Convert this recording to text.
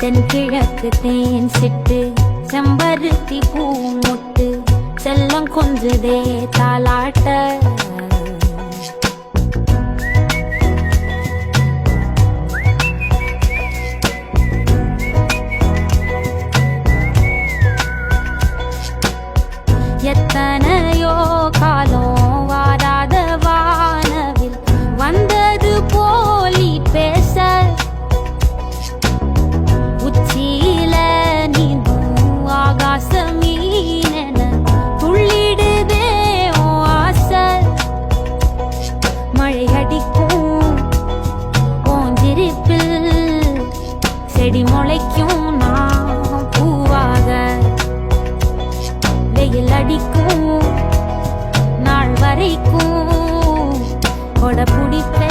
தென்கிழக்கு தேன் சிட்டு செம்பருத்தி பூ முட்டு செல்லம் கொஞ்சதே தாலாட்ட எத்தனையோ காலம் வாராத வானவில் வந்தது போலி பேச உச்சியில நீந்தும் ஆகாச மீனென துள்ளிடுதே உன் ஆசை மழை அடிக்கும் உன் சிரிப்பில் செடி முளைக்கும் நான் பூவாக வெயில் அடிக்கும் நாள் வரைக்கும் கொடை பிடிப்ப